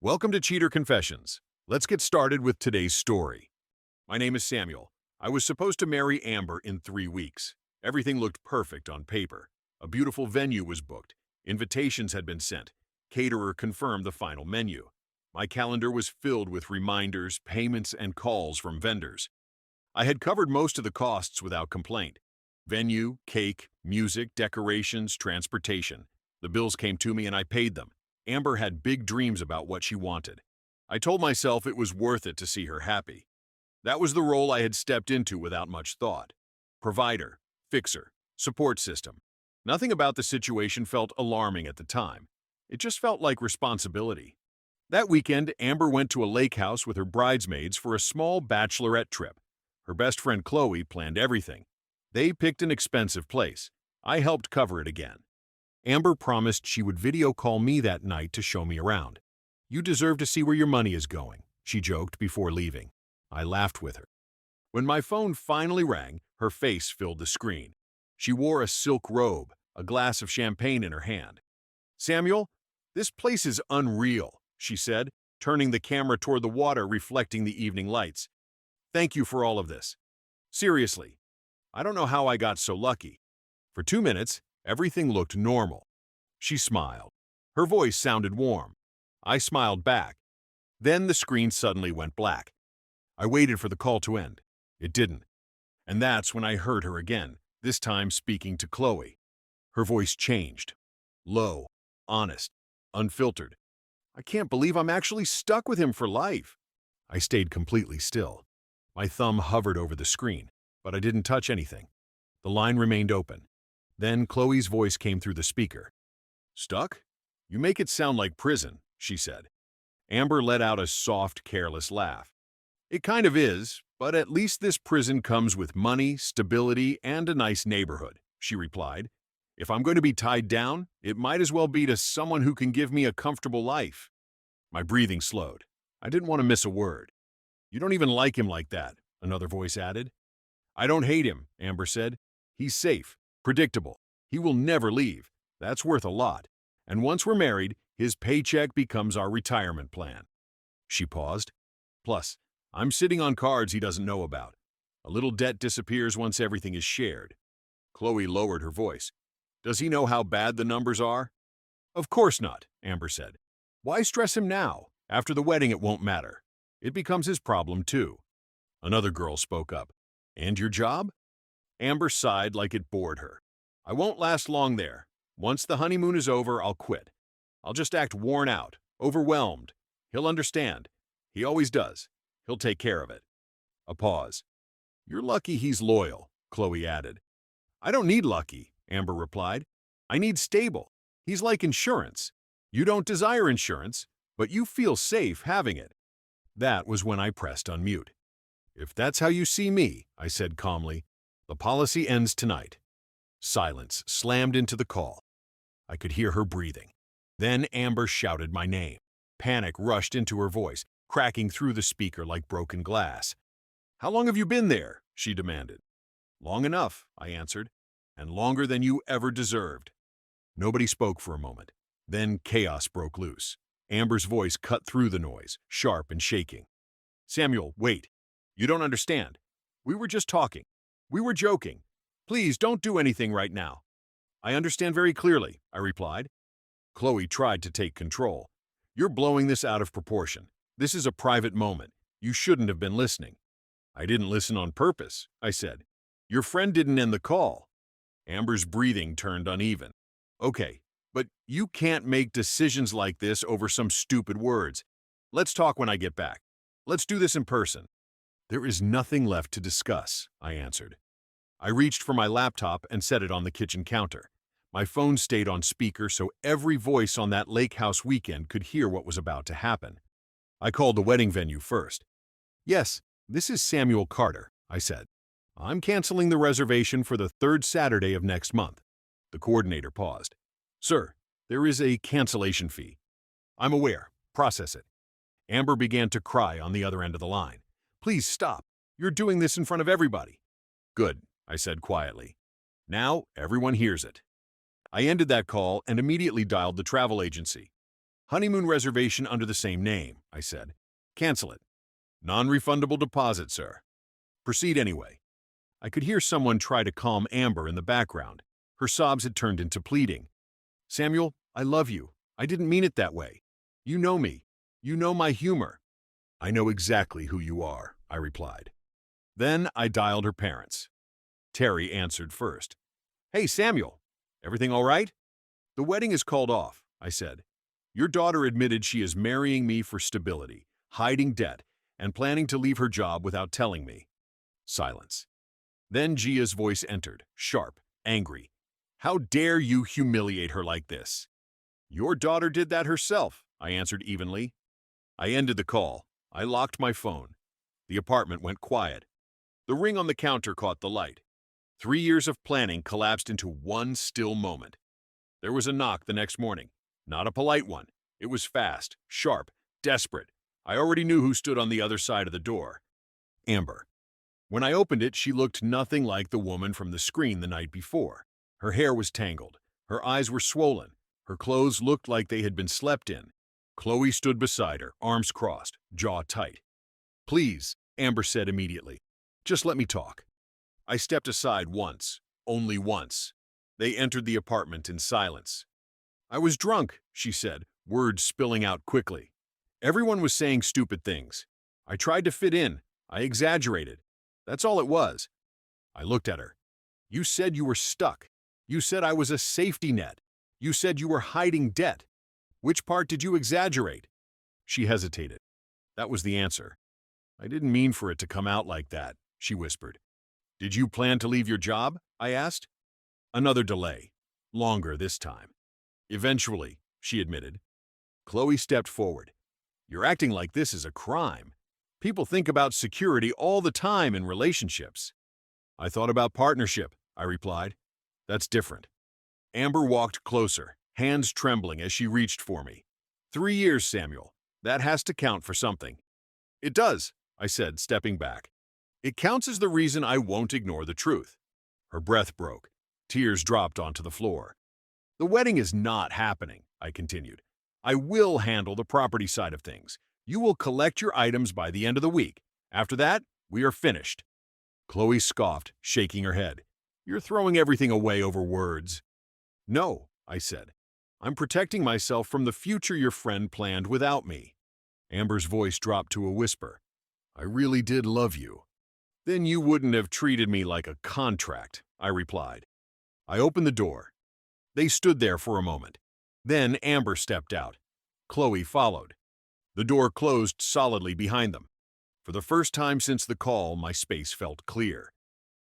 Welcome to Cheater Confessions. Let's get started with today's story. My name is Samuel. I was supposed to marry Amber in 3 weeks. Everything looked perfect on paper. A beautiful venue was booked. Invitations had been sent. Caterer confirmed the final menu. My calendar was filled with reminders, payments, and calls from vendors. I had covered most of the costs without complaint. Venue, cake, music, decorations, transportation. The bills came to me and I paid them. Amber had big dreams about what she wanted. I told myself it was worth it to see her happy. That was the role I had stepped into without much thought. Provider, fixer, support system. Nothing about the situation felt alarming at the time. It just felt like responsibility. That weekend, Amber went to a lake house with her bridesmaids for a small bachelorette trip. Her best friend Chloe planned everything. They picked an expensive place. I helped cover it again. Amber promised she would video call me that night to show me around. "You deserve to see where your money is going," she joked before leaving. I laughed with her. When my phone finally rang, her face filled the screen. She wore a silk robe, a glass of champagne in her hand. "Samuel, this place is unreal," she said, turning the camera toward the water reflecting the evening lights. "Thank you for all of this. Seriously, I don't know how I got so lucky." For 2 minutes, everything looked normal. She smiled. Her voice sounded warm. I smiled back. Then the screen suddenly went black. I waited for the call to end. It didn't. And that's when I heard her again, this time speaking to Chloe. Her voice changed. Low, honest, unfiltered. "I can't believe I'm actually stuck with him for life." I stayed completely still. My thumb hovered over the screen, but I didn't touch anything. The line remained open. Then Chloe's voice came through the speaker. "Stuck? You make it sound like prison," she said. Amber let out a soft, careless laugh. "It kind of is, but at least this prison comes with money, stability, and a nice neighborhood," she replied. "If I'm going to be tied down, it might as well be to someone who can give me a comfortable life." My breathing slowed. I didn't want to miss a word. "You don't even like him like that," another voice added. "I don't hate him," Amber said. "He's safe. Predictable. He will never leave. That's worth a lot. And once we're married, his paycheck becomes our retirement plan." She paused. "Plus, I'm sitting on cards he doesn't know about. A little debt disappears once everything is shared." Chloe lowered her voice. "Does he know how bad the numbers are?" "Of course not," Amber said. "Why stress him now? After the wedding it won't matter. It becomes his problem too." Another girl spoke up. "And your job?" Amber sighed like it bored her. "I won't last long there. Once the honeymoon is over, I'll quit. I'll just act worn out, overwhelmed. He'll understand. He always does. He'll take care of it." A pause. "You're lucky he's loyal," Chloe added. "I don't need lucky," Amber replied. "I need stable. He's like insurance. You don't desire insurance, but you feel safe having it." That was when I pressed unmute. "If that's how you see me," I said calmly, "the policy ends tonight." Silence slammed into the call. I could hear her breathing. Then Amber shouted my name. Panic rushed into her voice, cracking through the speaker like broken glass. "How long have you been there?" she demanded. "Long enough," I answered, "and longer than you ever deserved." Nobody spoke for a moment. Then chaos broke loose. Amber's voice cut through the noise, sharp and shaking. "Samuel, wait. You don't understand. We were just talking. We were joking. Please don't do anything right now." "I understand very clearly," I replied. Chloe tried to take control. "You're blowing this out of proportion. This is a private moment. You shouldn't have been listening." "I didn't listen on purpose," I said. "Your friend didn't end the call." Amber's breathing turned uneven. "Okay, but you can't make decisions like this over some stupid words. Let's talk when I get back. Let's do this in person." "There is nothing left to discuss," I answered. I reached for my laptop and set it on the kitchen counter. My phone stayed on speaker so every voice on that lake house weekend could hear what was about to happen. I called the wedding venue first. "Yes, this is Samuel Carter," I said. "I'm canceling the reservation for the 3rd Saturday of next month." The coordinator paused. "Sir, there is a cancellation fee." "I'm aware. Process it." Amber began to cry on the other end of the line. "Please stop. You're doing this in front of everybody." "Good," I said quietly. "Now everyone hears it." I ended that call and immediately dialed the travel agency. Honeymoon reservation under the same name, I said. Cancel it. Non-refundable deposit, sir. Proceed anyway. I could hear someone try to calm Amber in the background. Her sobs had turned into pleading. Samuel, I love you. I didn't mean it that way. You know me. You know my humor. I know exactly who you are, I replied. Then I dialed her parents. Terry answered first. Hey, Samuel. Everything all right? The wedding is called off, I said. Your daughter admitted she is marrying me for stability, hiding debt, and planning to leave her job without telling me. Silence. Then Gia's voice entered, sharp, angry. How dare you humiliate her like this? Your daughter did that herself, I answered evenly. I ended the call. I locked my phone. The apartment went quiet. The ring on the counter caught the light. 3 years of planning collapsed into one still moment. There was a knock the next morning. Not a polite one. It was fast, sharp, desperate. I already knew who stood on the other side of the door. Amber. When I opened it, she looked nothing like the woman from the screen the night before. Her hair was tangled. Her eyes were swollen. Her clothes looked like they had been slept in. Chloe stood beside her, arms crossed, jaw tight. Please, Amber said immediately. Just let me talk. I stepped aside once, only once. They entered the apartment in silence. I was drunk, she said, words spilling out quickly. Everyone was saying stupid things. I tried to fit in. I exaggerated. That's all it was. I looked at her. You said you were stuck. You said I was a safety net. You said you were hiding debt. Which part did you exaggerate? She hesitated. That was the answer. I didn't mean for it to come out like that, she whispered. Did you plan to leave your job? I asked. Another delay. Longer this time. Eventually, she admitted. Chloe stepped forward. You're acting like this is a crime. People think about security all the time in relationships. I thought about partnership, I replied. That's different. Amber walked closer, hands trembling as she reached for me. 3 years, Samuel. That has to count for something. It does, I said, stepping back. It counts as the reason I won't ignore the truth. Her breath broke. Tears dropped onto the floor. The wedding is not happening, I continued. I will handle the property side of things. You will collect your items by the end of the week. After that, we are finished. Chloe scoffed, shaking her head. You're throwing everything away over words. No, I said. I'm protecting myself from the future your friend planned without me. Amber's voice dropped to a whisper. I really did love you. Then you wouldn't have treated me like a contract, I replied. I opened the door. They stood there for a moment. Then Amber stepped out. Chloe followed. The door closed solidly behind them. For the first time since the call, my space felt clear.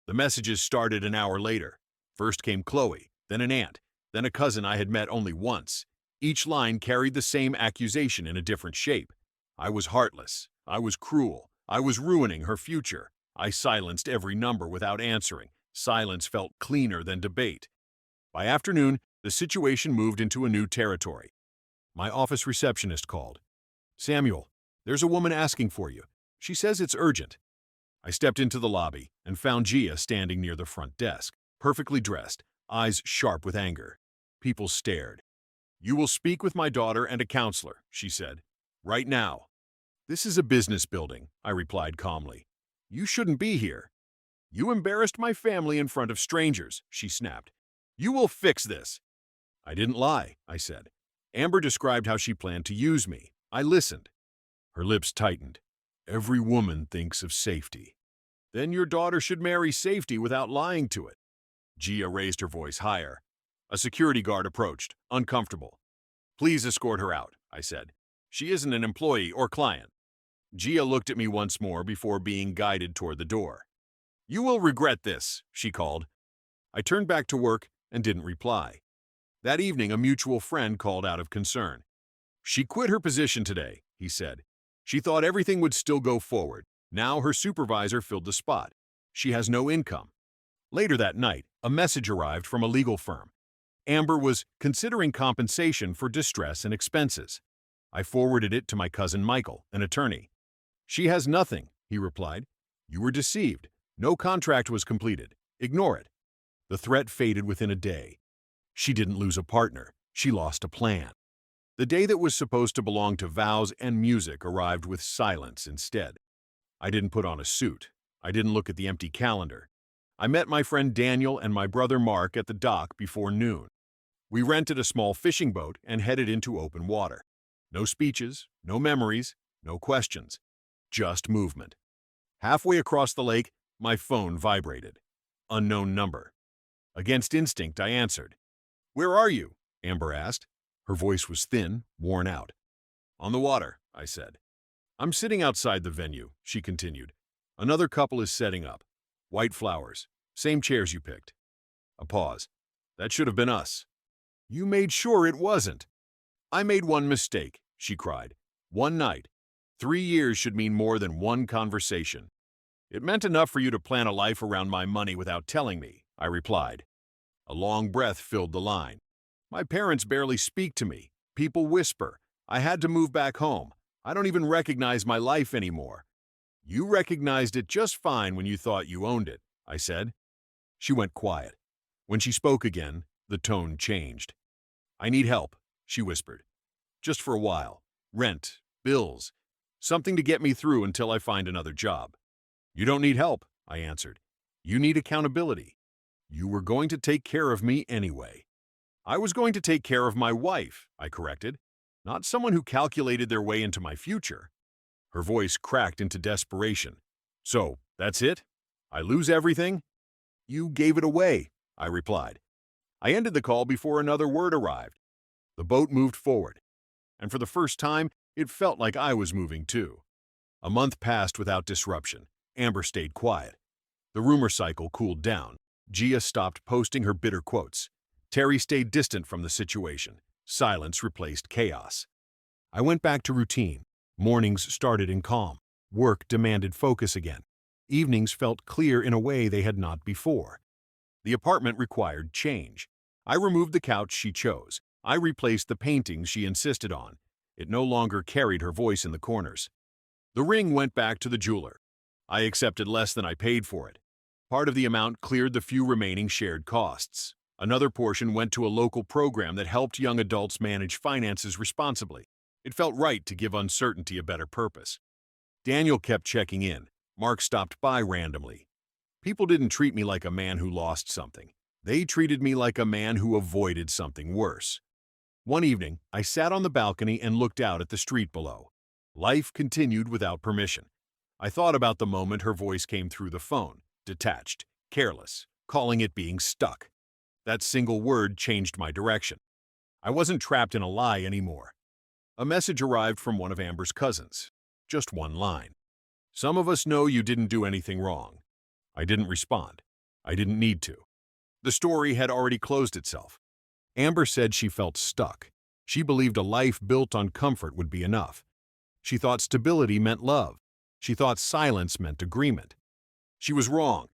The messages started an hour later. First came Chloe, then an aunt, then a cousin I had met only once. Each line carried the same accusation in a different shape. I was heartless. I was cruel. I was ruining her future. I silenced every number without answering. Silence felt cleaner than debate. By afternoon, the situation moved into a new territory. My office receptionist called. Samuel, there's a woman asking for you. She says it's urgent. I stepped into the lobby and found Gia standing near the front desk, perfectly dressed, eyes sharp with anger. People stared. You will speak with my daughter and a counselor, she said. Right now. This is a business building, I replied calmly. You shouldn't be here. You embarrassed my family in front of strangers, she snapped. You will fix this. I didn't lie, I said. Amber described how she planned to use me. I listened. Her lips tightened. Every woman thinks of safety. Then your daughter should marry safety without lying to it. Gia raised her voice higher. A security guard approached, uncomfortable. Please escort her out, I said. She isn't an employee or client. Gia looked at me once more before being guided toward the door. You will regret this, she called. I turned back to work and didn't reply. That evening, a mutual friend called out of concern. She quit her position today, he said. She thought everything would still go forward. Now her supervisor filled the spot. She has no income. Later that night, a message arrived from a legal firm. Amber was considering compensation for distress and expenses. I forwarded it to my cousin Michael, an attorney. She has nothing, he replied. You were deceived. No contract was completed. Ignore it. The threat faded within a day. She didn't lose a partner. She lost a plan. The day that was supposed to belong to vows and music arrived with silence instead. I didn't put on a suit. I didn't look at the empty calendar. I met my friend Daniel and my brother Mark at the dock before noon. We rented a small fishing boat and headed into open water. No speeches, no memories, no questions. Just movement. Halfway across the lake, my phone vibrated. Unknown number. Against instinct, I answered. "Where are you?" Amber asked. Her voice was thin, worn out. "On the water," I said. "I'm sitting outside the venue," she continued. "Another couple is setting up. White flowers. Same chairs you picked." A pause. "That should have been us." "You made sure it wasn't." "I made one mistake," she cried. "One night. 3 years should mean more than one conversation." "It meant enough for you to plan a life around my money without telling me," I replied. A long breath filled the line. "My parents barely speak to me. People whisper. I had to move back home. I don't even recognize my life anymore." "You recognized it just fine when you thought you owned it," I said. She went quiet. When she spoke again, the tone changed. "I need help," she whispered. "Just for a while. Rent, bills, something to get me through until I find another job." "You don't need help," I answered. "You need accountability. You were going to take care of me anyway." "I was going to take care of my wife," I corrected, "not someone who calculated their way into my future." Her voice cracked into desperation. "So, that's it? I lose everything?" "You gave it away," I replied. I ended the call before another word arrived. The boat moved forward, and for the first time, it felt like I was moving too. A month passed without disruption. Amber stayed quiet. The rumor cycle cooled down. Gia stopped posting her bitter quotes. Terry stayed distant from the situation. Silence replaced chaos. I went back to routine. Mornings started in calm. Work demanded focus again. Evenings felt clear in a way they had not before. The apartment required change. I removed the couch she chose. I replaced the paintings she insisted on. It no longer carried her voice in the corners. The ring went back to the jeweler. I accepted less than I paid for it. Part of the amount cleared the few remaining shared costs. Another portion went to a local program that helped young adults manage finances responsibly. It felt right to give uncertainty a better purpose. Daniel kept checking in. Mark stopped by randomly. People didn't treat me like a man who lost something. They treated me like a man who avoided something worse. One evening, I sat on the balcony and looked out at the street below. Life continued without permission. I thought about the moment her voice came through the phone, detached, careless, calling it being stuck. That single word changed my direction. I wasn't trapped in a lie anymore. A message arrived from one of Amber's cousins. Just one line. "Some of us know you didn't do anything wrong." I didn't respond. I didn't need to. The story had already closed itself. Amber said she felt stuck. She believed a life built on comfort would be enough. She thought stability meant love. She thought silence meant agreement. She was wrong.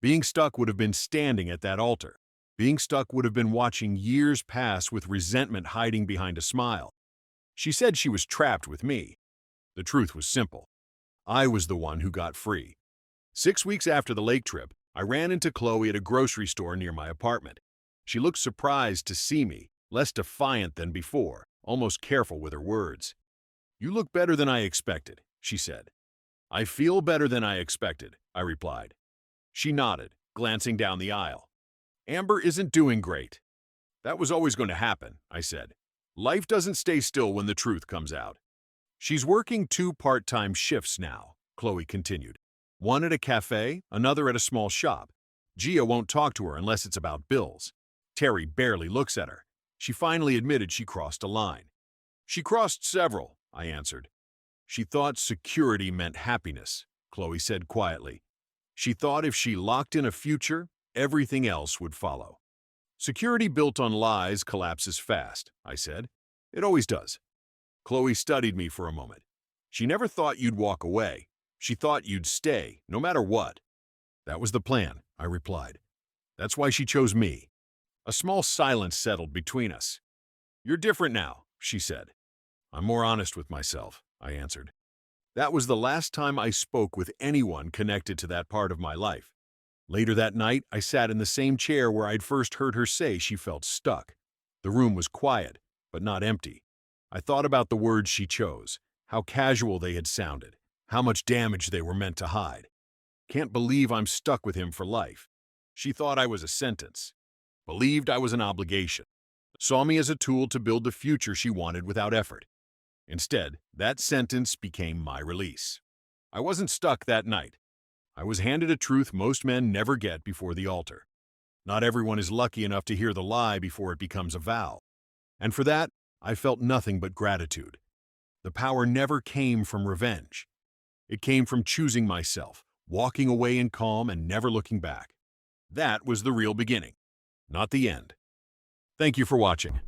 Being stuck would have been standing at that altar. Being stuck would have been watching years pass with resentment hiding behind a smile. She said she was trapped with me. The truth was simple. I was the one who got free. 6 weeks after the lake trip, I ran into Chloe at a grocery store near my apartment. She looked surprised to see me, less defiant than before, almost careful with her words. "You look better than I expected," she said. "I feel better than I expected," I replied. She nodded, glancing down the aisle. "Amber isn't doing great." "That was always going to happen," I said. "Life doesn't stay still when the truth comes out." "She's working 2 part-time shifts now," Chloe continued. "One at a cafe, another at a small shop. Gia won't talk to her unless it's about bills. Terry barely looks at her. She finally admitted she crossed a line." "She crossed several," I answered. "She thought security meant happiness," Chloe said quietly. "She thought if she locked in a future, everything else would follow." "Security built on lies collapses fast," I said. "It always does." Chloe studied me for a moment. "She never thought you'd walk away. She thought you'd stay, no matter what." "That was the plan," I replied. "That's why she chose me." A small silence settled between us. "You're different now," she said. "I'm more honest with myself," I answered. That was the last time I spoke with anyone connected to that part of my life. Later that night, I sat in the same chair where I'd first heard her say she felt stuck. The room was quiet, but not empty. I thought about the words she chose, how casual they had sounded, how much damage they were meant to hide. Can't believe I'm stuck with him for life. She thought I was a sentence, believed I was an obligation, saw me as a tool to build the future she wanted without effort. Instead, that sentence became my release. I wasn't stuck that night. I was handed a truth most men never get before the altar. Not everyone is lucky enough to hear the lie before it becomes a vow. And for that, I felt nothing but gratitude. The power never came from revenge. It came from choosing myself, walking away in calm and never looking back. That was the real beginning, not the end. Thank you for watching.